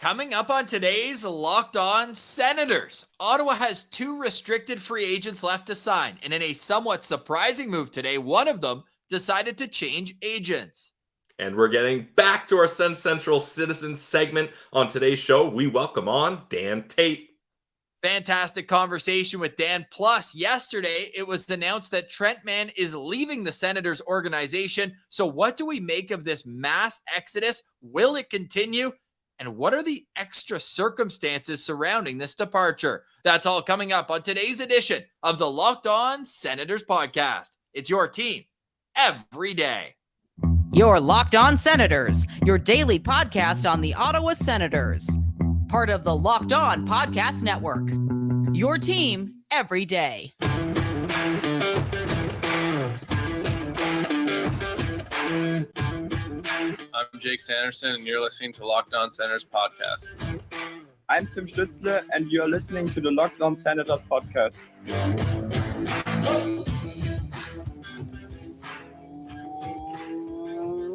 Coming up on today's Locked On Senators, Ottawa has 2 restricted free agents left to sign, and in a somewhat surprising move today, one of them decided to change agents. And we're getting back to our SensCentral Citizen segment. On today's show, we welcome on Dan Tate. Fantastic conversation with Dan. Plus, yesterday, it was announced that Trent Mann is leaving the Senators organization. So what do we make of this mass exodus? Will it continue? And what are the extra circumstances surrounding this departure? That's all coming up on today's edition of the Locked On Senators podcast. It's your team every day. Your Locked On Senators, your daily podcast on the Ottawa Senators. Part of the Locked On Podcast Network. Your team every day. I'm Jake Sanderson, and you're listening to Locked On Senators podcast. I'm Tim Stützle, and you're listening to the Locked On Senators podcast.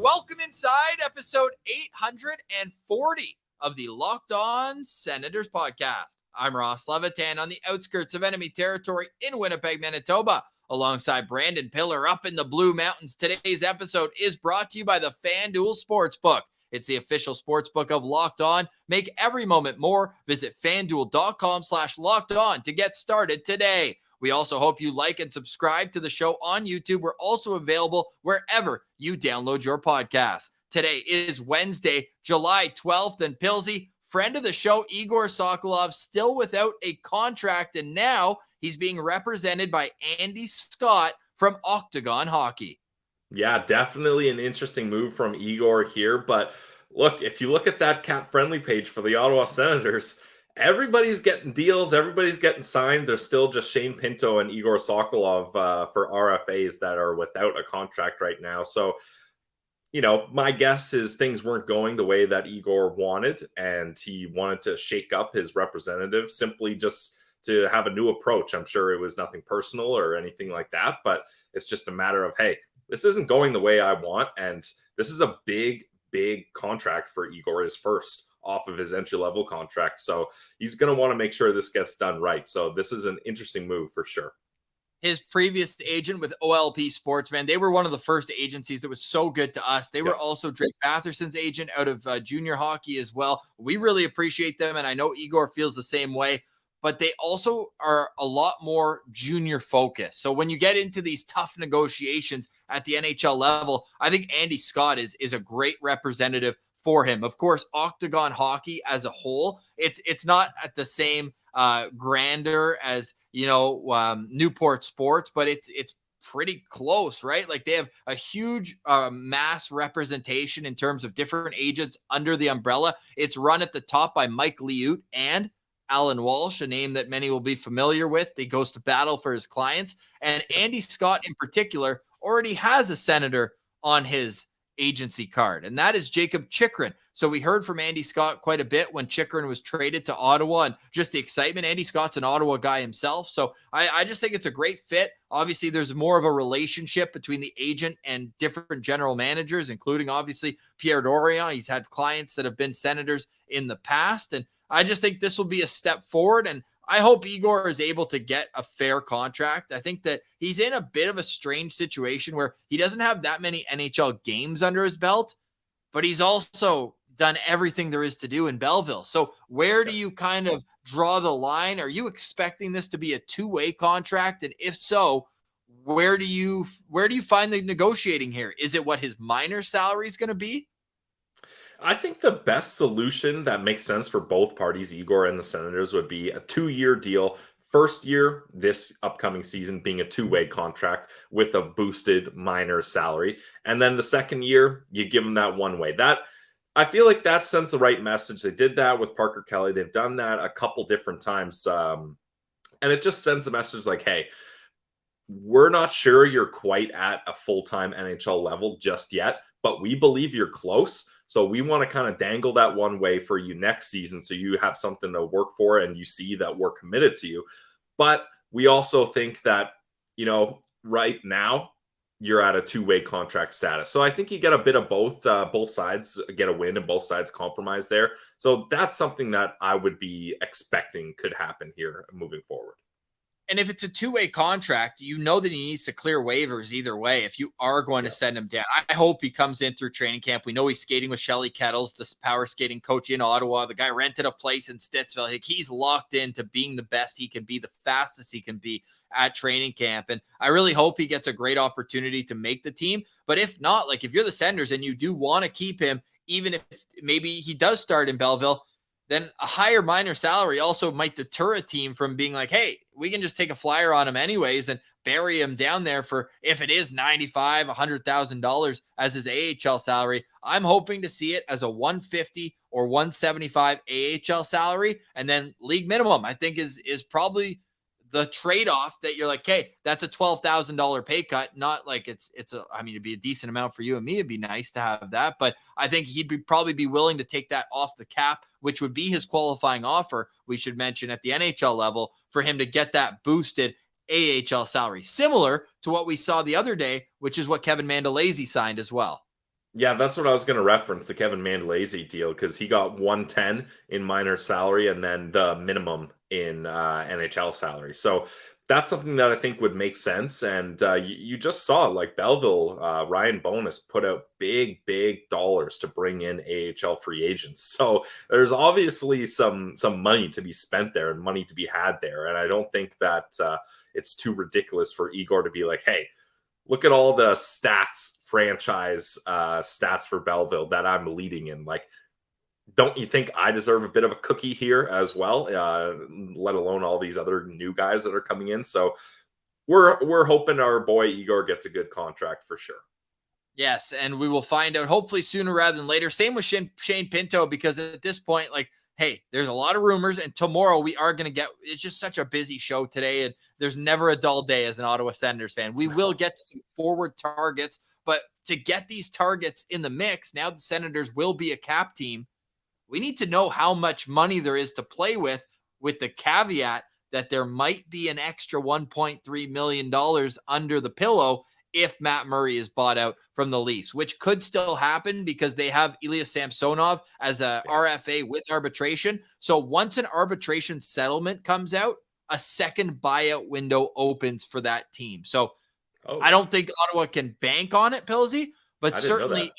Welcome inside episode 840 of the Locked On Senators podcast. I'm Ross Levitan on the outskirts of enemy territory in Winnipeg, Manitoba, alongside Brandon Piller up in the Blue Mountains. Today's episode is brought to you by the FanDuel Sportsbook. It's the official sportsbook of Locked On. Make every moment more. Visit FanDuel.com/LockedOn to get started today. We also hope you like and subscribe to the show on YouTube. We're also available wherever you download your podcasts. Today is Wednesday, July 12th, and Pilsy, friend of the show, Igor Sokolov, still without a contract, and now he's being represented by Andy Scott from Octagon Hockey. Yeah, definitely an interesting move from Igor here. But look, if you look at that cap-friendly page for the Ottawa Senators, everybody's getting deals. Everybody's getting signed. There's still just Shane Pinto and Egor Sokolov for RFAs that are without a contract right now. So, you know, my guess is things weren't going the way that Igor wanted, and he wanted to shake up his representative simply just to have a new approach. I'm sure it was nothing personal or anything like that, but it's just a matter of, hey, this isn't going the way I want, and this is a big, big contract for Igor, his first off of his entry-level contract. So he's going to want to make sure this gets done right. So this is an interesting move for sure. His previous agent with OLP Sportsman, they were one of the first agencies that was so good to us. They were also Drake Batherson's agent out of junior hockey as well. We really appreciate them, and I know Igor feels the same way, but they also are a lot more junior focused. So when you get into these tough negotiations at the NHL level, I think Andy Scott is a great representative for him. Of course, Octagon Hockey as a whole, it's not at the same grandeur as, you know, Newport Sports, but it's pretty close, right? Like they have a huge mass representation in terms of different agents under the umbrella. It's run at the top by Mike Liut and Alan Walsh, a name that many will be familiar with. He goes to battle for his clients. And Andy Scott in particular already has a senator on his agency card, and that is Jacob Chychrun. So we heard from Andy Scott quite a bit when Chychrun was traded to Ottawa and just the excitement. Andy Scott's an Ottawa guy himself. So I just think it's a great fit. Obviously, there's more of a relationship between the agent and different general managers, including obviously Pierre Dorion. He's had clients that have been Senators in the past, and I just think this will be a step forward, and I hope Igor is able to get a fair contract. I think that he's in a bit of a strange situation where he doesn't have that many NHL games under his belt, but he's also done everything there is to do in Belleville. So where do you kind of draw the line? Are you expecting this to be a two-way contract? And if so, where do you find the negotiating here? Is it what his minor salary is going to be? I think the best solution that makes sense for both parties, Igor and the Senators, would be a 2-year deal. First year, this upcoming season, being a 2-way contract with a boosted minor salary. And then the second year, you give them that 1-way. That, I feel like that sends the right message. They did that with Parker Kelly. They've done that a couple different times. And it just sends a message like, hey, we're not sure you're quite at a full-time NHL level just yet, but we believe you're close. So we want to kind of dangle that 1-way for you next season so you have something to work for and you see that we're committed to you. But we also think that, you know, right now, you're at a two-way contract status. So I think you get a bit of both. Both sides get a win and both sides compromise there. So that's something that I would be expecting could happen here moving forward. And if it's a two-way contract, you know that he needs to clear waivers either way if you are going to send him down. I hope he comes in through training camp. We know he's skating with Shelly Kettles, this power skating coach in Ottawa. The guy rented a place in Stittsville. He's locked into being the best he can be, the fastest he can be at training camp. And I really hope he gets a great opportunity to make the team. But if not, like if you're the Senders and you do want to keep him, even if maybe he does start in Belleville, then a higher minor salary also might deter a team from being like, hey, we can just take a flyer on him anyways and bury him down there for, if it is $95,000, $100,000 as his AHL salary. I'm hoping to see it as a $150 or $175 AHL salary. And then league minimum, I think is probably the trade-off that you're like, hey, that's a $12,000 pay cut. Not like it'd be a decent amount for you and me. It'd be nice to have that. But I think he'd probably be willing to take that off the cap, which would be his qualifying offer, we should mention, at the NHL level, for him to get that boosted AHL salary. Similar to what we saw the other day, which is what Kevin Mandolese signed as well. Yeah, that's what I was going to reference, the Kevin Mandolese deal, because he got 110 in minor salary and then the minimum in NHL salary. So that's something that I think would make sense. And you just saw, like Belleville, Ryan Bonus put out big dollars to bring in AHL free agents. So there's obviously some money to be spent there and money to be had there. And I don't think that it's too ridiculous for Igor to be like, hey, look at all the franchise stats for Belleville that I'm leading in. Like, don't you think I deserve a bit of a cookie here as well? Let alone all these other new guys that are coming in. So we're hoping our boy Igor gets a good contract for sure. Yes, and we will find out hopefully sooner rather than later. Same with Shane Pinto, because at this point, like, hey, there's a lot of rumors, and tomorrow we are going to get – it's just such a busy show today, and there's never a dull day as an Ottawa Senators fan. We will get to some forward targets, but to get these targets in the mix, now the Senators will be a cap team. We need to know how much money there is to play with the caveat that there might be an extra $1.3 million under the pillow if Matt Murray is bought out from the Leafs, which could still happen because they have Ilya Samsonov as a RFA with arbitration. So once an arbitration settlement comes out, a second buyout window opens for that team. So I don't think Ottawa can bank on it, Pilsy, but certainly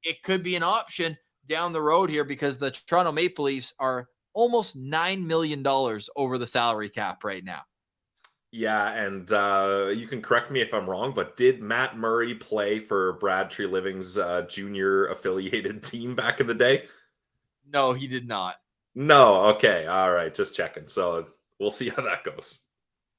it could be an option down the road here because the Toronto Maple Leafs are almost $9 million over the salary cap right now. Yeah, and you can correct me if I'm wrong, but did Matt Murray play for Brad Treliving's junior affiliated team back in the day? No, he did not. No, okay, all right, just checking. So we'll see how that goes.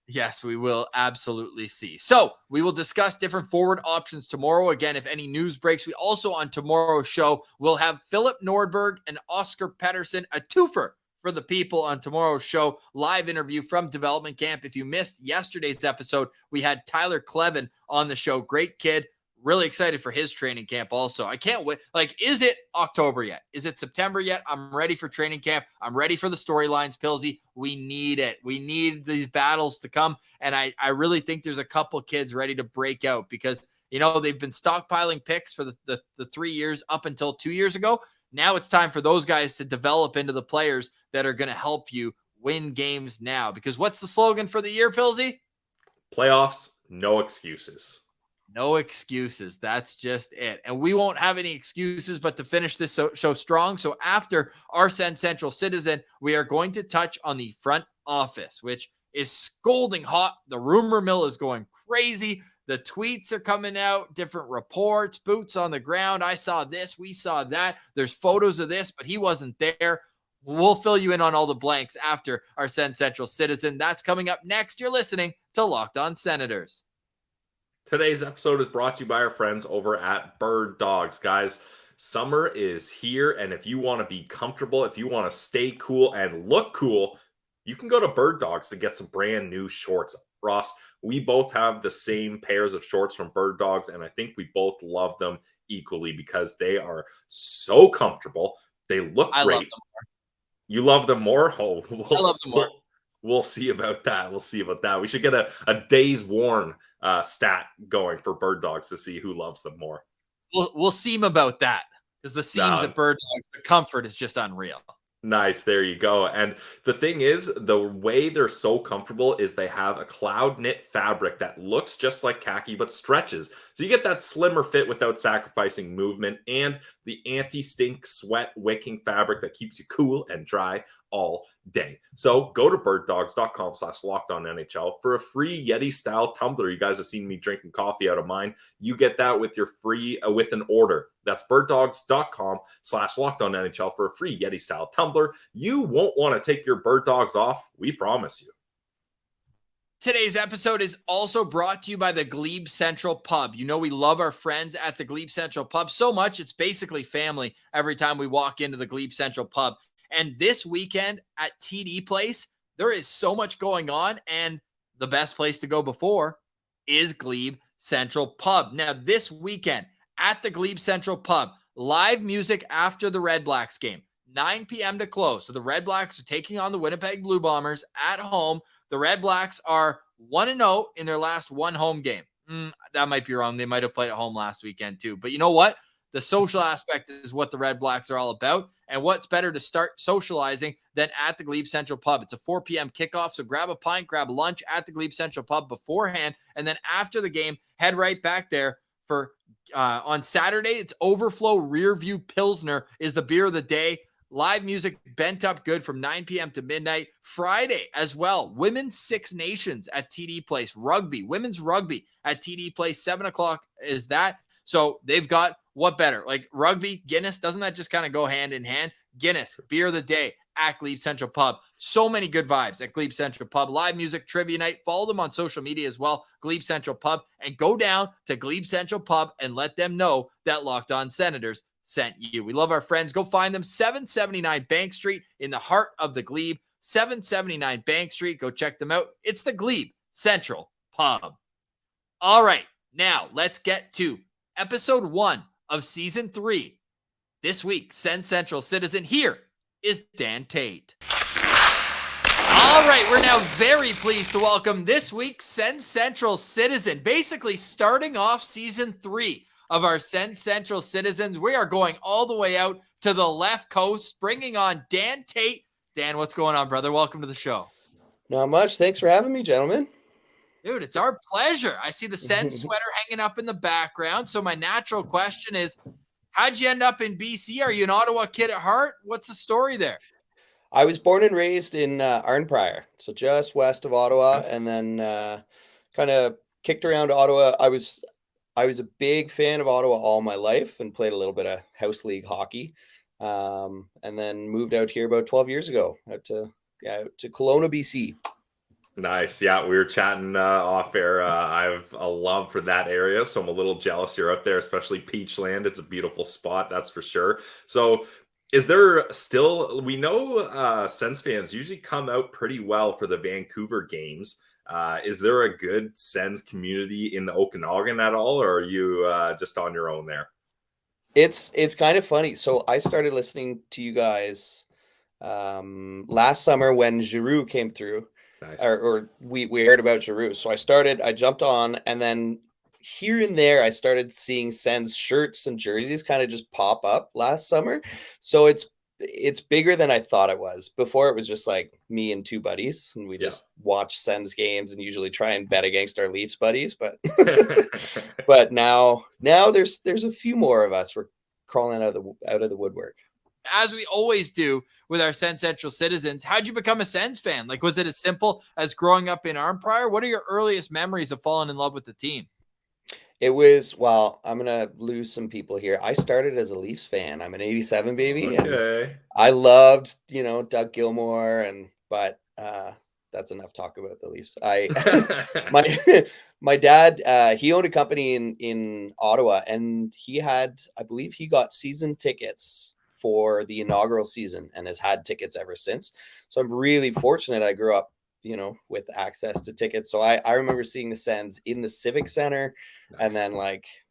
Yes, we will absolutely see. So we will discuss different forward options tomorrow. Again, if any news breaks, we also on tomorrow's show will have Philip Nordberg and Oscar Pettersson, a twofer for the people on tomorrow's show. Live interview from development camp. If you missed yesterday's episode, we had Tyler Clevin on the show. Great kid. Really excited for his training camp also. I can't wait. Like, is it October yet? Is it September yet? I'm ready for training camp. I'm ready for the storylines, Pilsy. We need it. We need these battles to come. And I really think there's a couple kids ready to break out because, you know, they've been stockpiling picks for the 3 years up until 2 years ago. Now it's time for those guys to develop into the players that are going to help you win games now. Because what's the slogan for the year, Pilsy? Playoffs, no excuses. No excuses. That's just it. And we won't have any excuses but to finish this show strong. So after our SensCentral Citizen, we are going to touch on the front office, which is scolding hot. The rumor mill is going crazy. The tweets are coming out, different reports, boots on the ground. I saw this. We saw that. There's photos of this, but he wasn't there. We'll fill you in on all the blanks after our SensCentral Citizen. That's coming up next. You're listening to Locked On Senators. Today's episode is brought to you by our friends over at Bird Dogs. Guys, summer is here, and if you want to be comfortable, if you want to stay cool and look cool, you can go to Bird Dogs to get some brand new shorts. Ross, we both have the same pairs of shorts from Bird Dogs, and I think we both love them equally because they are so comfortable. They look great. Love them more. You love them more? Oh, I love them more. We'll see about that. We should get a days worn stat going for bird dogs to see who loves them more. We'll seam about that, because the seams at bird dogs, the comfort is just unreal. Nice. There you go. And the thing is, the way they're so comfortable is they have a cloud knit fabric that looks just like khaki but stretches. So you get that slimmer fit without sacrificing movement, and the anti-stink sweat wicking fabric that keeps you cool and dry all day. So go to birddogs.com/lockedonnhl for a free Yeti style tumbler. You guys have seen me drinking coffee out of mine. You get that with your free with an order. That's birddogs.com/lockedonnhl for a free Yeti style tumbler. You won't want to take your bird dogs off. We promise you. Today's episode is also brought to you by the Glebe Central Pub. You know, we love our friends at the Glebe Central Pub so much. It's basically family every time we walk into the Glebe Central Pub. And this weekend at TD Place, there is so much going on. And the best place to go before is Glebe Central Pub. Now, this weekend at the Glebe Central Pub, live music after the Red Blacks game, 9 p.m. to close. So the Red Blacks are taking on the Winnipeg Blue Bombers at home. The Red Blacks are 1-0 in their last one home game. That might be wrong. They might have played at home last weekend too. But you know what? The social aspect is what the Red Blacks are all about. And what's better to start socializing than at the Glebe Central Pub? It's a 4 p.m. kickoff. So grab a pint, grab lunch at the Glebe Central Pub beforehand. And then after the game, head right back there for on Saturday. It's Overflow Rearview Pilsner is the beer of the day. Live music bent up good from 9 p.m. to midnight. Friday as well. Women's Six Nations at TD Place. Rugby, women's rugby at TD Place. 7 o'clock is that. So they've got what better? Like rugby, Guinness. Doesn't that just kind of go hand in hand? Guinness, beer of the day at Glebe Central Pub. So many good vibes at Glebe Central Pub. Live music, trivia night. Follow them on social media as well. Glebe Central Pub. And go down to Glebe Central Pub and let them know that Locked On Senators sent you. We love our friends. Go find them. 779 Bank Street in the heart of the Glebe. 779 Bank Street. Go check them out. It's the Glebe Central Pub. All right. Now let's get to episode 1 of season 3. This week, SensCentral Citizen. Here is Dan Tait. All right. We're now very pleased to welcome this week's SensCentral Citizen. Basically starting off season 3 of our SensCentral Citizens. We are going all the way out to the left coast, bringing on Dan Tait. Dan, what's going on, brother? Welcome to the show. Not much. Thanks for having me, gentlemen. Dude, it's our pleasure. I see the Sens sweater hanging up in the background. So my natural question is, how'd you end up in BC? Are you an Ottawa kid at heart? What's the story there? I was born and raised in Arnprior, so just west of Ottawa, and then kind of kicked around Ottawa. I was a big fan of Ottawa all my life and played a little bit of house league hockey, and then moved out here about 12 years ago out to Kelowna, BC. Nice. Yeah, we were chatting off air. I have a love for that area, so I'm a little jealous you're out there, especially Peachland. It's a beautiful spot, that's for sure. So is there still, we know Sens fans usually come out pretty well for the Vancouver games. Is there a good Sens community in the Okanagan at all, or are you just on your own there? It's kind of funny. So I started listening to you guys last summer when Giroux came through. Nice. Or we heard about Giroux. So I jumped on, and then here and there I started seeing Sens shirts and jerseys kind of just pop up last summer. So it's bigger than I thought it was. Before it was just like me and two buddies, and we just watch Sens games and usually try and bet against our Leafs buddies. But but now there's a few more of us. We're crawling out of the woodwork. As we always do with our SensCentral Citizens, how'd you become a Sens fan? Like, was it as simple as growing up in Arnprior? What are your earliest memories of falling in love with the team? It was, well, I'm going to lose some people here. I started as a Leafs fan. I'm an 87 baby. Okay. And I loved, Doug Gilmour, but that's enough talk about the Leafs. My dad, he owned a company in Ottawa, and I believe he got season tickets for the inaugural season and has had tickets ever since. So I'm really fortunate I grew up, with access to tickets. So I remember seeing the Sens in the Civic Center. Nice. And then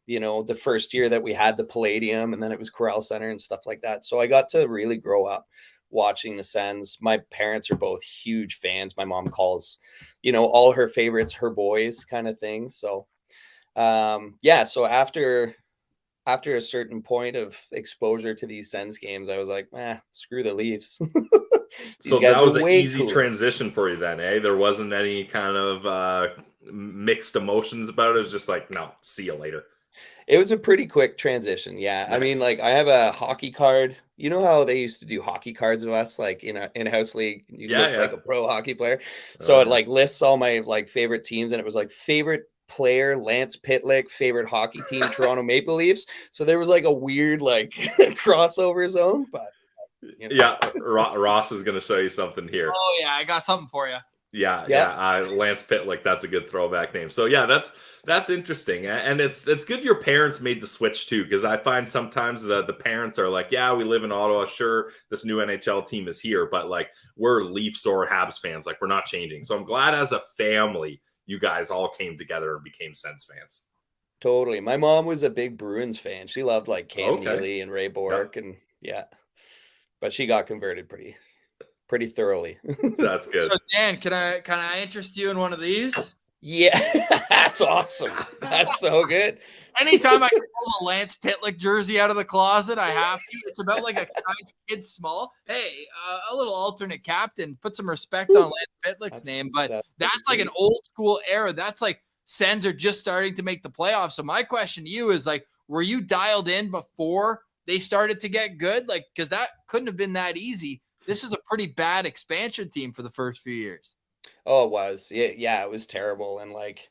the first year that we had the Palladium, and then it was Corral Center and stuff like that. So I got to really grow up watching the Sens. My parents are both huge fans. My mom calls, all her favorites her boys kind of thing. So, so after a certain point of exposure to these Sens games, I was like, screw the Leafs. So that was an easy transition for you then, eh? There wasn't any kind of mixed emotions about it. It was just like, no, see you later. It was a pretty quick transition. Yeah. Nice. I mean, like I have a hockey card. You know how they used to do hockey cards of us, like in a house league, you look like a pro hockey player. So it like lists all my like favorite teams, and it was like favorite player Lance Pitlick, favorite hockey team Toronto Maple Leafs. So there was like a weird like crossover zone, but Ross is going to show you something here. Oh yeah, I got something for you. Lance Pitlick, that's a good throwback name. So yeah, that's interesting, and it's good your parents made the switch too, because I find sometimes the parents are like, yeah, we live in Ottawa, sure, this new NHL team is here, but like we're Leafs or Habs fans, like we're not changing. So I'm glad as a family you guys all came together and became Sens fans. Totally. My mom was a big Bruins fan. She loved like Cam Neely and Ray Bourque, and but she got converted pretty thoroughly. That's good. So Dan, can I interest you in one of these? Yeah, that's awesome. That's so good. Anytime I can pull a Lance Pitlick jersey out of the closet, I have to. It's about like a kid small. Hey, a little alternate captain. Put some respect on Lance Pitlick's name. But that's like an old school era. That's like Sens are just starting to make the playoffs. So my question to you is like, were you dialed in before they started to get good? Like, because that couldn't have been that easy. This is a pretty bad expansion team for the first few years. Oh, it was. Yeah, it was terrible. And like,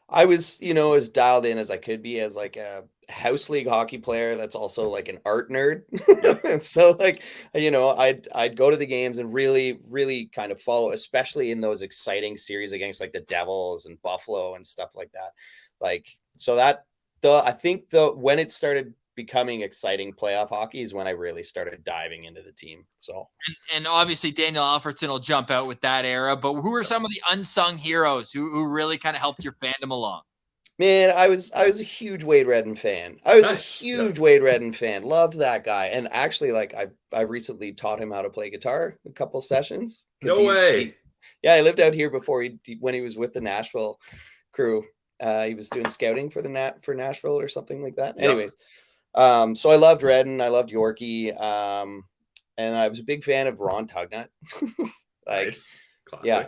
I was, as dialed in as I could be as like a house league hockey player that's also like an art nerd. And so like, I'd go to the games and really, really kind of follow, especially in those exciting series against like the Devils and Buffalo and stuff like that. Like, so I think when it started becoming exciting playoff hockey is when I really started diving into the team. So, and obviously Daniel Alfredson will jump out with that era, but who are some of the unsung heroes who really kind of helped your fandom along? Man, I was a huge Wade Redden fan. Wade Redden fan. Loved that guy. And actually, like I recently taught him how to play guitar a couple sessions. No way. He lived out here before when he was with the Nashville crew. He was doing scouting for Nashville or something like that. Yep. Anyways. So I loved Redden. I loved Yorkie. And I was a big fan of Ron Tugnut. Nice. Classic. Yeah.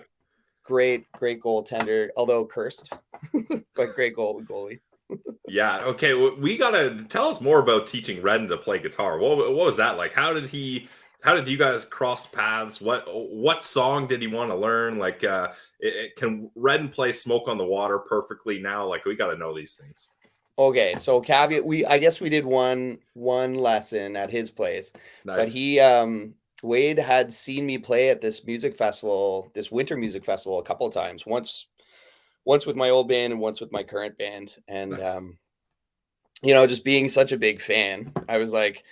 Great goaltender, although cursed, but great goalie. Yeah. Okay. We gotta tell us more about teaching Redden to play guitar. What was that like? How did you guys cross paths? What song did he want to learn? Like, can Redden play "Smoke on the Water" perfectly now? Like, we got to know these things. Okay, so caveat, I guess we did one lesson at his place, nice. But he Wade had seen me play at this winter music festival a couple of times. Once with my old band and once with my current band, and nice. Just being such a big fan, I was like,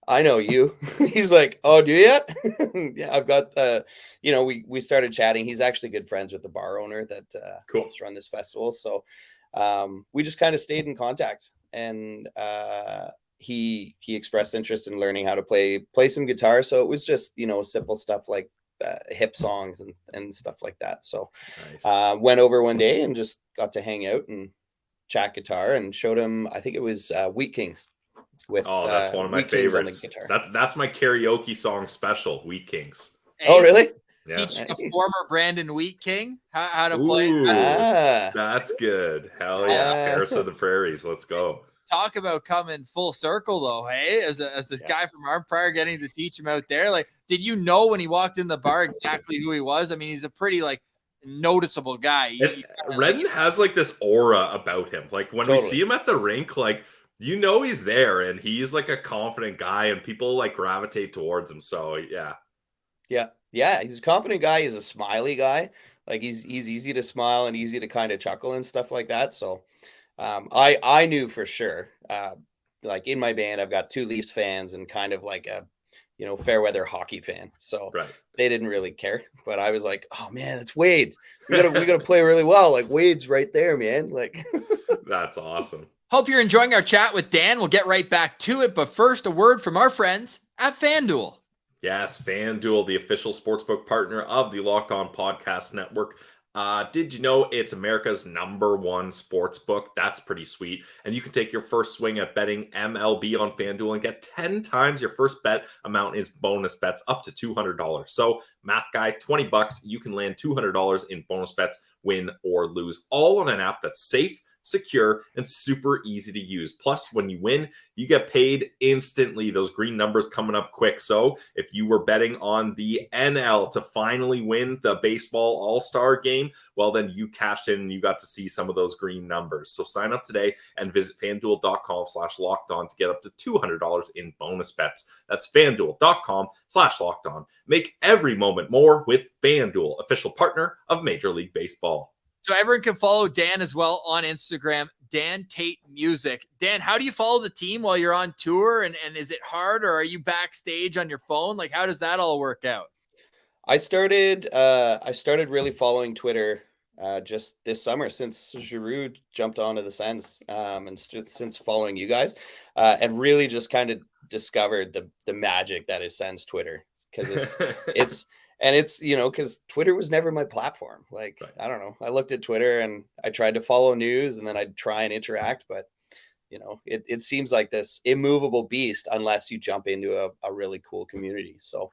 I know you. He's like, oh, do you? Yeah, I've got we started chatting. He's actually good friends with the bar owner that helps run this festival, so. We just kind of stayed in contact, and he expressed interest in learning how to play some guitar. So it was just simple stuff like hip songs and stuff like that. So nice. Went over one day and just got to hang out and chat guitar, and showed him. I think it was Wheat Kings. That's one of my favorites. That's my karaoke song special, Wheat Kings. Oh, really? Yeah. Teaching a former Brandon Wheat King how to play. That's good. Hell yeah. Paris of the Prairies. Let's go. Talk about coming full circle though. Hey, as this guy from Arnprior getting to teach him out there. Like, did you know when he walked in the bar exactly who he was? I mean, he's a pretty like noticeable guy. Redden has like this aura about him. Like when we see him at the rink, like, he's there, and he's like a confident guy, and people like gravitate towards him. So yeah. Yeah, he's a confident guy. He's a smiley guy. Like he's easy to smile and easy to kind of chuckle and stuff like that. So I knew for sure. Like in my band, I've got two Leafs fans and kind of like a fair weather hockey fan. So they didn't really care. But I was like, oh man, it's Wade. We gotta play really well. Like Wade's right there, man. Like that's awesome. Hope you're enjoying our chat with Dan. We'll get right back to it. But first, a word from our friends at FanDuel. Yes, FanDuel, the official sportsbook partner of the Locked On Podcast Network. Did you know it's America's #1 sportsbook? That's pretty sweet. And you can take your first swing at betting MLB on FanDuel and get 10 times your first bet amount in bonus bets up to $200. So, math guy, $20, you can land $200 in bonus bets, win or lose, all on an app that's safe, secure, and super easy to use. Plus, when you win, you get paid instantly. Those green numbers coming up quick. So if you were betting on the NL to finally win the baseball all-star game, well, then you cashed in and you got to see some of those green numbers. So sign up today and visit fanduel.com/lockedon to get up to $200 in bonus bets. That's fanduel.com/lockedon. Make every moment more with FanDuel, official partner of Major League Baseball. So everyone can follow Dan as well on Instagram, Dan Tate Music. Dan, how do you follow the team while you're on tour? And is it hard, or are you backstage on your phone? Like, how does that all work out? I started really following Twitter just this summer since Giroux jumped onto the Sens, and since following you guys, and really just kind of discovered the magic that is Sens Twitter, because it's because Twitter was never my platform. Like, right. I don't know. I looked at Twitter and I tried to follow news, and then I'd try and interact, but it seems like this immovable beast unless you jump into a really cool community. So,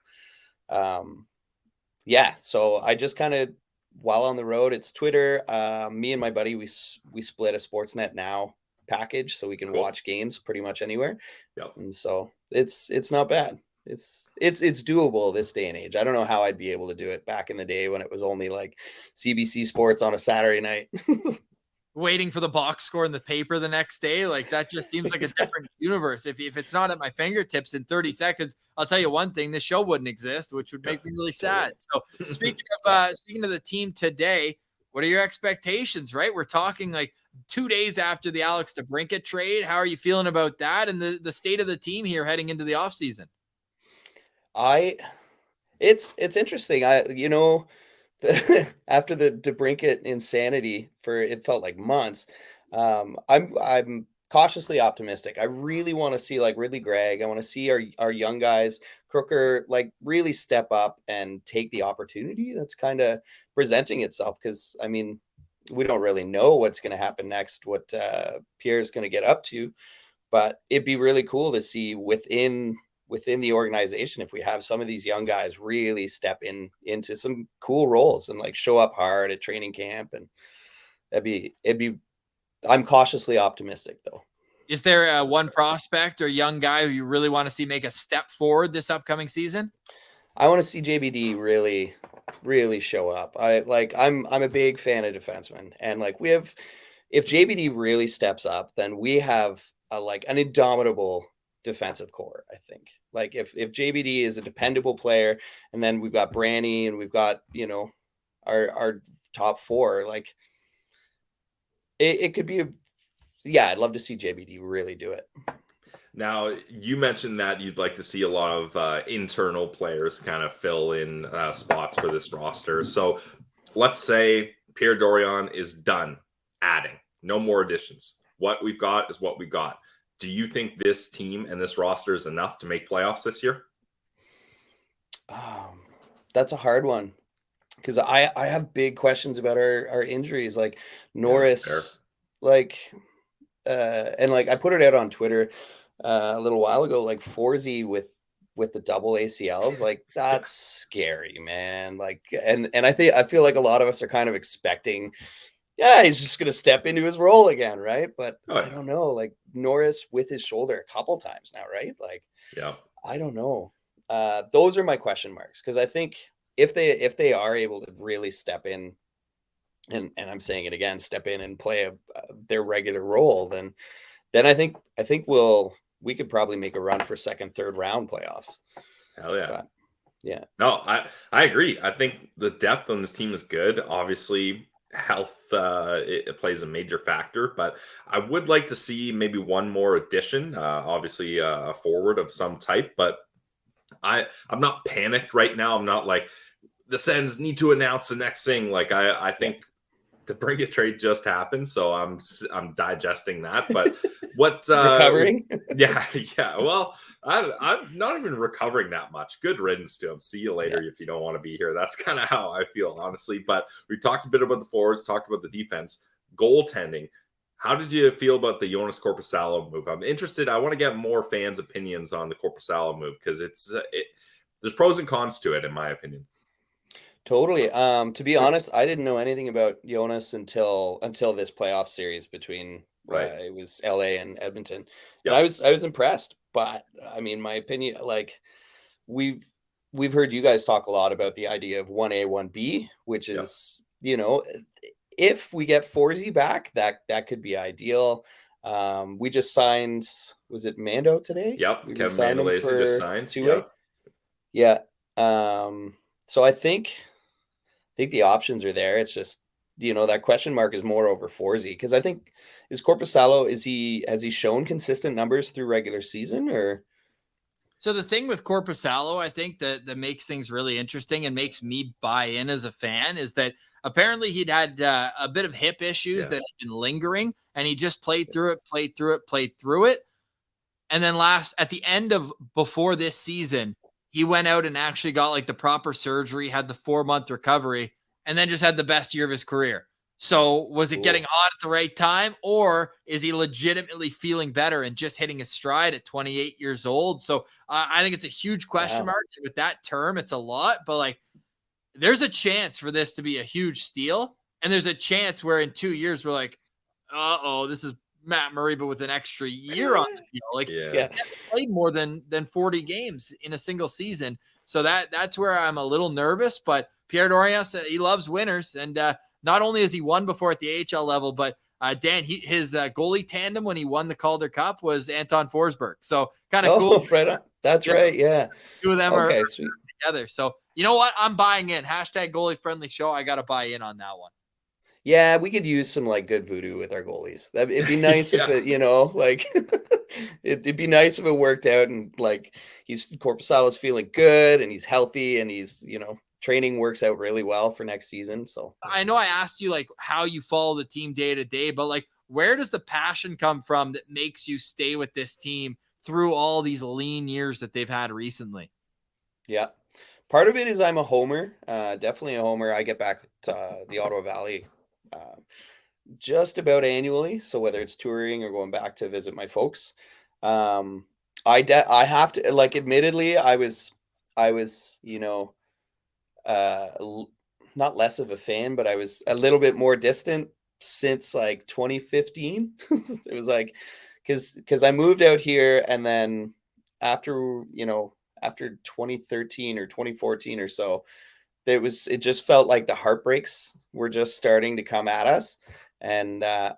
so I just kind of, while on the road, it's Twitter. Me and my buddy, we split a Sportsnet Now package so we can watch games pretty much anywhere. Yep. And so it's not bad. It's doable this day and age. I don't know how I'd be able to do it back in the day when it was only like CBC Sports on a Saturday night. Waiting for the box score in the paper the next day. Like, that just seems like a different universe. If it's not at my fingertips in 30 seconds, I'll tell you one thing, this show wouldn't exist, which would make me really sad. So speaking of the team today, what are your expectations, right? We're talking like 2 days after the Alex DeBrincat trade. How are you feeling about that and the state of the team here heading into the offseason? It's interesting. After the DeBrincat insanity for, it felt like months, I'm cautiously optimistic. I really want to see like Ridley Gregg. I want to see our young guys, Crooker, like really step up and take the opportunity that's kind of presenting itself. Because I mean, we don't really know what's going to happen next, what Pierre's going to get up to, but it'd be really cool to see within the organization if we have some of these young guys really step into some cool roles and like show up hard at training camp. And I'm cautiously optimistic though. Is there one prospect or young guy who you really want to see make a step forward this upcoming season? I want to see JBD really, really show up. I'm a big fan of defensemen, and like if JBD really steps up, then we have an indomitable defensive core. I think like if JBD is a dependable player, and then we've got Branny and we've got our top four, like it could be I'd love to see JBD really do it. Now, you mentioned that you'd like to see a lot of internal players kind of fill in spots for this roster. So let's say Pierre Dorion is done adding, no more additions. What we've got is what we got. Do you think this team and this roster is enough to make playoffs this year? That's a hard one, because I have big questions about our injuries, like Norris, and like I put it out on Twitter a little while ago, like Forsey with the double ACLs, like that's scary, man. Like, and I feel like a lot of us are kind of expecting, he's just going to step into his role again, right? But I don't know, like Norris with his shoulder a couple times now, right? Like, I don't know. Those are my question marks, because I think if they are able to really step in, and I'm saying it again, step in and play their regular role, then I think we could probably make a run for second, third round playoffs. Hell yeah. But, yeah. No, I agree. I think the depth on this team is good. Obviously, health it plays a major factor, but I would like to see maybe one more addition. Obviously, a forward of some type, but I'm not panicked right now. I'm not like the Sens need to announce the next thing. Like I think the Brinket trade just happened, so I'm digesting that. But what recovering? Yeah. Well, I'm not even recovering that much. Good riddance to him. See you later if you don't want to be here. That's kind of how I feel, honestly. But we talked a bit about the forwards, talked about the defense, goaltending. How did you feel about the Joonas Korpisalo move? I'm interested. I want to get more fans' opinions on the Korpisalo move because there's pros and cons to it, in my opinion. Totally. To be honest, I didn't know anything about Joonas until this playoff series between it was LA and Edmonton. Yep. And I was impressed. But I mean, my opinion, like we've heard you guys talk a lot about the idea of 1A, 1B, which is, if we get Forsey back, that could be ideal. We just signed, was it Mando today? Yep. Kevin Mandolese just signed. Two-way. Yeah. So I think the options are there. It's just, that question mark is more over Forsey, because I think is Korpisalo, has he shown consistent numbers through regular season or? So the thing with Korpisalo, I think that makes things really interesting and makes me buy in as a fan is that apparently he'd had a bit of hip issues that had been lingering, and he just played through it. And then at the end of before this season, he went out and actually got like the proper surgery, had the 4-month recovery, and then just had the best year of his career. So was it getting hot at the right time, or is he legitimately feeling better and just hitting his stride at 28 years old? So I think it's a huge question mark. With that term, it's a lot, but like there's a chance for this to be a huge steal. And there's a chance where in 2 years, we're like, this is Matt Murray, but with an extra year on the field. Like he played more than 40 games in a single season. So that's where I'm a little nervous, but Pierre Dorias, he loves winners. And not only has he won before at the AHL level, but Dan, his goalie tandem when he won the Calder Cup was Anton Forsberg. So kind of cool. Right. That's right. Yeah. Two of them are sweet. Together. So you know what? I'm buying in. Hashtag goalie friendly show. I got to buy in on that one. Yeah, we could use some like good voodoo with our goalies. It'd be nice if it, like it'd be nice if it worked out and like Korpisalo's feeling good and he's healthy and he's, training works out really well for next season. So I know I asked you like how you follow the team day to day, but like where does the passion come from that makes you stay with this team through all these lean years that they've had recently? Yeah. Part of it is I'm a homer, definitely a homer. I get back to the Ottawa Valley just about annually. So whether it's touring or going back to visit my folks, I have to, like, admittedly, I was, not less of a fan, but I was a little bit more distant since like 2015. It was like, cause I moved out here and then after 2013 or 2014 or so, it just felt like the heartbreaks were just starting to come at us. And I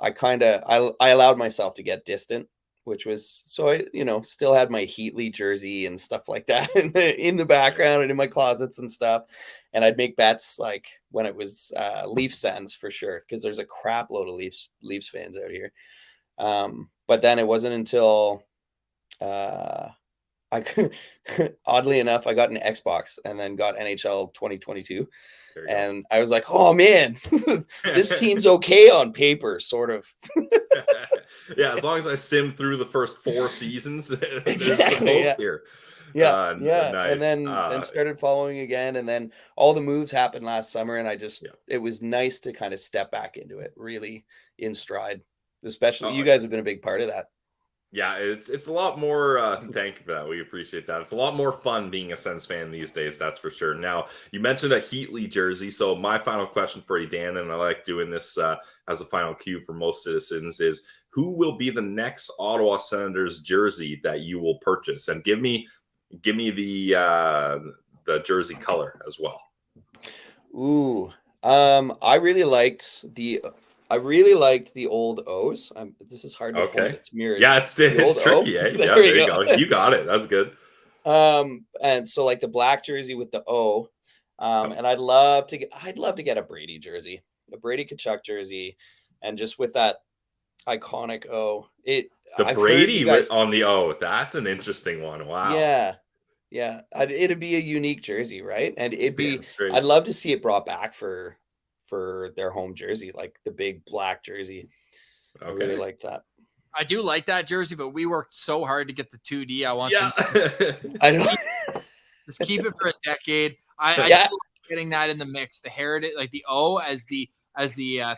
allowed myself to get distant, which was, so I, still had my Heatley jersey and stuff like that in the background and in my closets and stuff. And I'd make bets like when it was Leaf Sens for sure, because there's a crap load of Leafs fans out here. But then it wasn't until oddly enough, I got an Xbox and then got NHL 2022. And I was like, oh man, this team's okay on paper, sort of. Yeah, as long as I sim through the first 4 seasons, exactly, here. Yeah, nice. And then started following again, and then all the moves happened last summer, and it was nice to kind of step back into it, really in stride. Especially you guys have been a big part of that. Yeah, it's a lot more. Thank you for that. We appreciate that. It's a lot more fun being a Sens fan these days, that's for sure. Now, you mentioned a Heatley jersey, so my final question for you, Dan, and I like doing this as a final cue for most citizens, is who will be the next Ottawa Senators jersey that you will purchase? And give me the jersey color as well. Ooh, I really liked the old O's. This is hard to point. It's mirrored. Yeah, it's tricky. Eh? Yeah, there you go. You got it. That's good. And so like the black jersey with the O. And I'd love to get a Brady jersey, a Brady Tkachuk jersey, and just with that iconic O. Brady on the O. That's an interesting one. Wow. Yeah. It'd be a unique jersey, right? And I'd love to see it brought back for for their home jersey, like the big black jersey. Okay. I really like that. I do like that jersey, but we worked so hard to get the 2D. I want Yeah. I know. just keep it for a decade. I Yeah. do like getting that in the mix. The heritage, like the O as the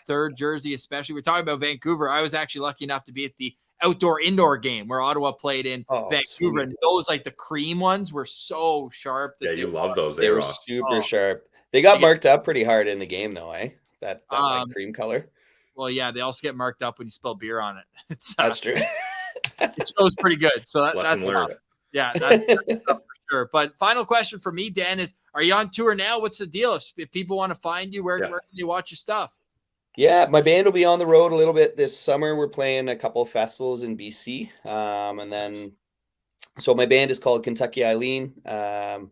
third jersey, especially. We're talking about Vancouver. I was actually lucky enough to be at the outdoor-indoor game where Ottawa played in Vancouver, sweet. and those, like the cream ones, were so sharp. Yeah, you love those. They were Ross? super sharp. They got marked up pretty hard in the game, though, eh? That like cream color. Well, yeah, they also get marked up when you spill beer on it. It's That's true. it shows pretty good. So that's Lesson learned. yeah, that's tough for sure. But final question for me, Dan, is: are you on tour now? What's the deal? If people want to find you, where can you watch your stuff? Yeah, my band will be on the road a little bit this summer. We're playing a couple of festivals in BC, and then so my band is called Kentucky Eileen, and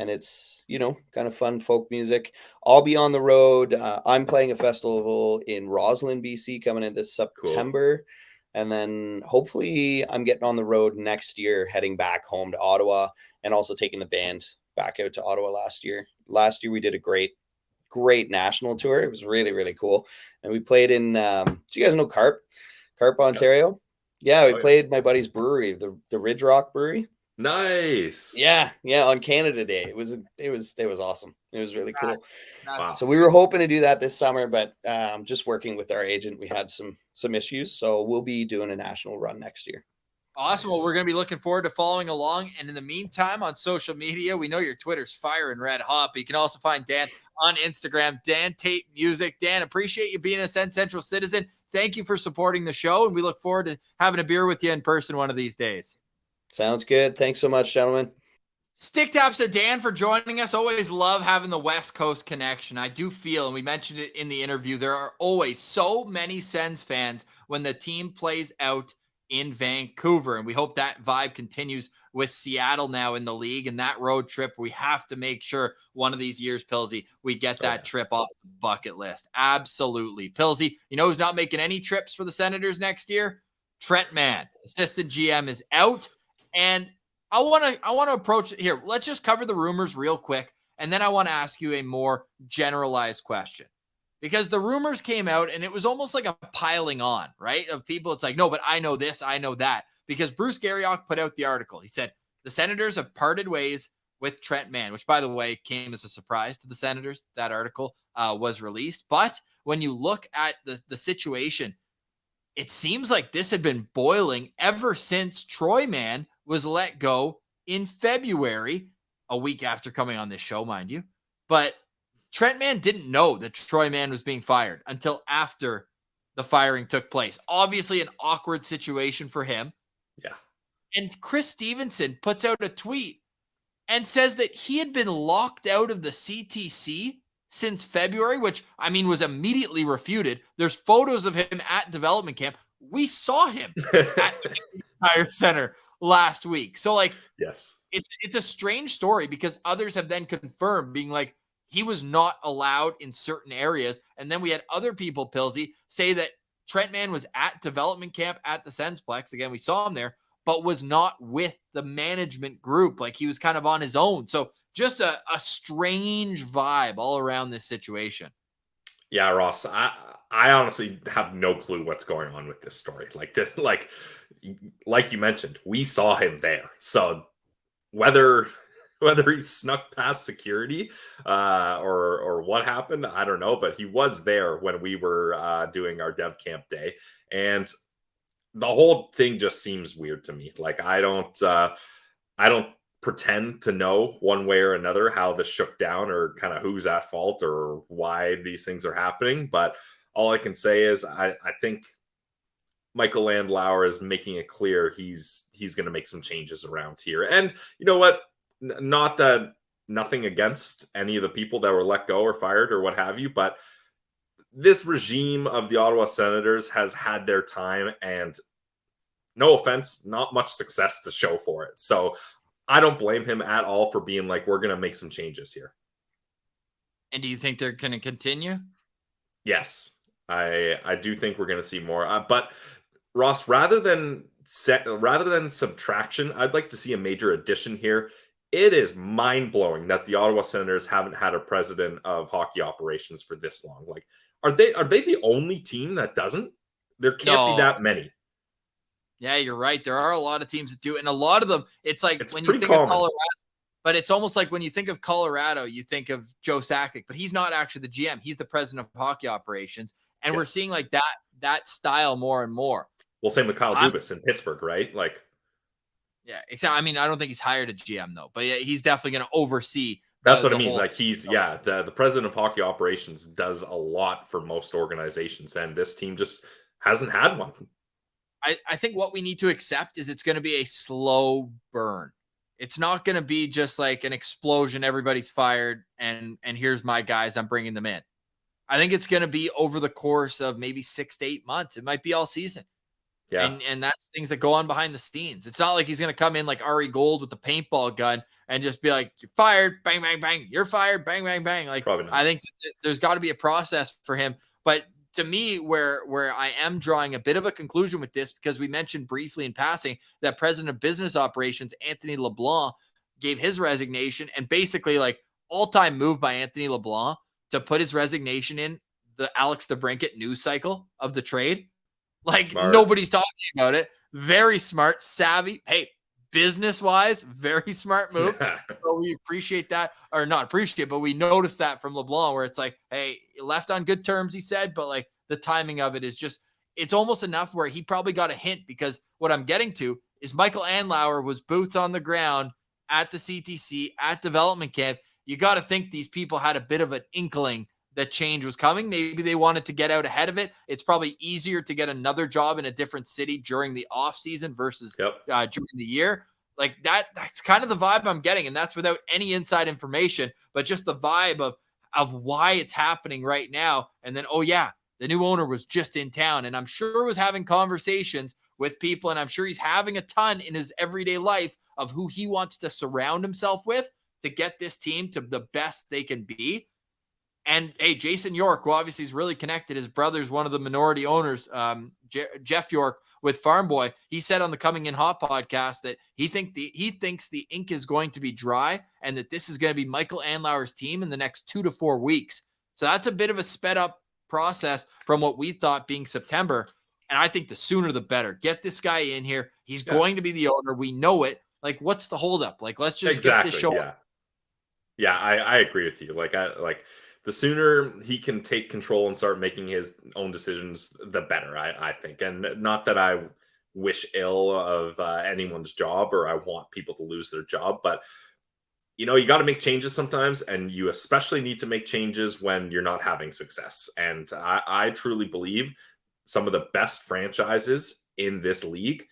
it's kind of fun folk music. I'll be on the road. I'm playing a festival in Roslyn, BC, coming in this September. Cool. And then hopefully I'm getting on the road next year, heading back home to Ottawa, and also taking the band back out to Ottawa last year. Last year we did a great national tour. It was really, really cool. And we played in, do you guys know Carp, Ontario? Yeah, we played my buddy's brewery, the Ridge Rock Brewery. Nice. Yeah, on Canada Day. It was awesome. It was really cool. Wow. So we were hoping to do that this summer, but just working with our agent, we had some issues. So we'll be doing a national run next year. Awesome. Well, we're going to be looking forward to following along. And in the meantime, on social media, we know your Twitter's firing red hot, but you can also find Dan on Instagram, Dan Tait Music. Dan, appreciate you being a SensCentral Citizen. Thank you for supporting the show, and we look forward to having a beer with you in person one of these days. Sounds good. Thanks so much, gentlemen. Stick taps to Dan for joining us. Always love having the West Coast connection. I do feel, and we mentioned it in the interview, there are always so many Sens fans when the team plays out in Vancouver. And we hope that vibe continues with Seattle now in the league. And that road trip, we have to make sure one of these years, Pilsy, we get that trip off the bucket list. Absolutely. Pilsy, you know who's not making any trips for the Senators next year? Trent Mann. Assistant GM is out. And I want to approach it here. Let's just cover the rumors real quick. And then I want to ask you a more generalized question. Because the rumors came out and it was almost like a piling on, right? Of people. It's like, no, but I know this, I know that. Because Bruce Garriock put out the article. He said, the Senators have parted ways with Trent Mann, which, by the way, came as a surprise to the Senators. That article was released. But when you look at the situation, it seems like this had been boiling ever since Troy Mann was let go in February, a week after coming on this show, mind you. But Trent Mann didn't know that Troy Mann was being fired until after the firing took place. Obviously, an awkward situation for him. Yeah. And Chris Stevenson puts out a tweet and says that he had been locked out of the CTC since February, which, I mean, was immediately refuted. There's photos of him at development camp. We saw him at the Tire Center last week. So, like, yes, it's a strange story because others have then confirmed, being like, he was not allowed in certain areas. And then we had other people, Pilsy, say that Trent Mann was at development camp at the Sensplex. Again, we saw him there, but was not with the management group. Like, he was kind of on his own. So just a strange vibe all around this situation. Yeah, Ross, I honestly have no clue what's going on with this story. Like this, like you mentioned, we saw him there. So whether he snuck past security or what happened, I don't know. But he was there when we were doing our dev camp day, and the whole thing just seems weird to me. Like I don't pretend to know one way or another how this shook down or kind of who's at fault or why these things are happening. But all I can say is I think Michael Landauer is making it clear he's going to make some changes around here. And you know what? Not that nothing against any of the people that were let go or fired or what have you, but this regime of the Ottawa Senators has had their time, and no offense, not much success to show for it. So I don't blame him at all for being like, we're going to make some changes here. And do you think they're going to continue? Yes, I do think we're going to see more. But Ross, rather than subtraction, I'd like to see a major addition here. it is mind-blowing that the Ottawa Senators haven't had a president of hockey operations for this long. Like, are they the only team that doesn't? There can't be that many. Yeah, you're right. There are a lot of teams that do it, and a lot of them, it's like when you think common. of Colorado, but it's almost like when you think of Colorado, you think of Joe Sakic, but he's not actually the GM. He's the president of hockey operations, and we're seeing like that style more and more. Well, same with Kyle Dubas in Pittsburgh, right? Like, yeah, exactly. I mean, I don't think he's hired a GM though, but yeah, he's definitely going to oversee. That's what I mean. Like the president of hockey operations does a lot for most organizations, and this team just hasn't had one. I think what we need to accept is it's going to be a slow burn. It's not going to be just like an explosion. Everybody's fired and here's my guys. I'm bringing them in. I think it's going to be over the course of maybe 6 to 8 months. It might be all season. Yeah. And that's things that go on behind the scenes. It's not like he's going to come in like Ari Gold with the paintball gun and just be like, you're fired, bang, bang, bang. You're fired, bang, bang, bang. Like, I think there's got to be a process for him. But to me, where I am drawing a bit of a conclusion with this, because we mentioned briefly in passing that president of business operations, Anthony LeBlanc, gave his resignation, and basically like all-time move by Anthony LeBlanc to put his resignation in the Alex DeBrincat news cycle of the trade. Like smart. Nobody's talking about it. Very smart, savvy. Hey, business-wise, very smart move. So we appreciate that, or not appreciate, but we noticed that from LeBlanc, where it's like, hey, left on good terms, he said, but like the timing of it is just, it's almost enough where he probably got a hint, because what I'm getting to is Michael Andlauer was boots on the ground at the CTC, at development camp. You got to think these people had a bit of an inkling that change was coming. Maybe they wanted to get out ahead of it. It's probably easier to get another job in a different city during the off season versus during the year. Like that's kind of the vibe I'm getting. And that's without any inside information, but just the vibe of why it's happening right now. And then, oh yeah, the new owner was just in town, and I'm sure was having conversations with people. And I'm sure he's having a ton in his everyday life of who he wants to surround himself with to get this team to the best they can be. And hey, Jason York, who obviously is really connected, his brother's one of the minority owners, Jeff York with Farm Boy. He said on the Coming In Hot podcast that he thinks the ink is going to be dry, and that this is going to be Michael Andlauer's team in the next 2 to 4 weeks. So that's a bit of a sped up process from what we thought being September. And I think the sooner the better. Get this guy in here. He's going to be the owner. We know it. Like, what's the holdup? Like, let's just get this show. Yeah, I agree with you. Like the sooner he can take control and start making his own decisions, the better, I think. And not that I wish ill of anyone's job, or I want people to lose their job, but you got to make changes sometimes, and you especially need to make changes when you're not having success. And I truly believe some of the best franchises in this league,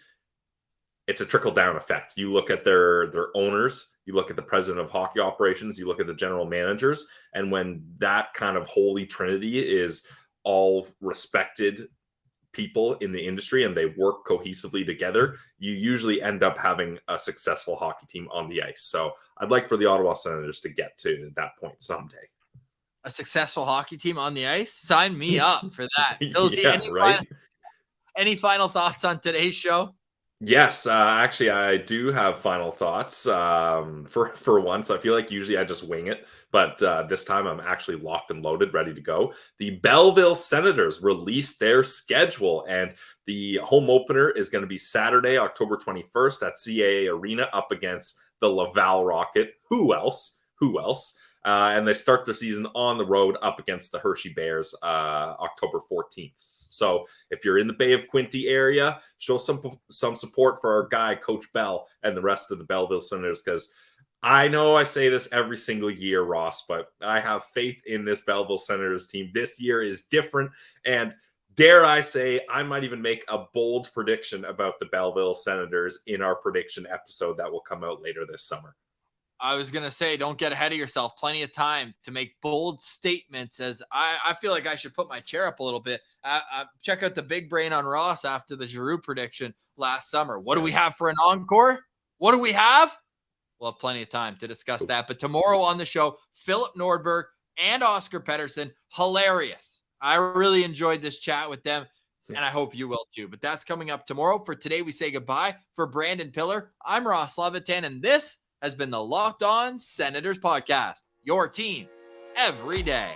it's a trickle-down effect. You look at their owners, you look at the president of hockey operations, you look at the general managers, and when that kind of holy trinity is all respected people in the industry and they work cohesively together, you usually end up having a successful hockey team on the ice. So I'd like for the Ottawa Senators to get to that point someday. A successful hockey team on the ice? Sign me up for that. Any final thoughts on today's show? Yes, actually, I do have final thoughts. For once, I feel like usually I just wing it, but this time I'm actually locked and loaded, ready to go. The Belleville Senators released their schedule, and the home opener is going to be Saturday, October 21st at CAA Arena up against the Laval Rocket. Who else? And they start their season on the road up against the Hershey Bears October 14th. So if you're in the Bay of Quinte area, show some support for our guy, Coach Bell, and the rest of the Belleville Senators, because I know I say this every single year, Ross, but I have faith in this Belleville Senators team. This year is different, and dare I say, I might even make a bold prediction about the Belleville Senators in our prediction episode that will come out later this summer. I was going to say, don't get ahead of yourself. Plenty of time to make bold statements, as I feel like I should put my chair up a little bit. Check out the big brain on Ross after the Giroux prediction last summer. What do we have for an encore? What do we have? We'll have plenty of time to discuss that. But tomorrow on the show, Philip Nordberg and Oscar Pettersson, hilarious. I really enjoyed this chat with them, and I hope you will too. But that's coming up tomorrow. For today, we say goodbye. For Brandon Piller, I'm Ross Levitan, and this has been the Locked On Senators podcast, your team every day.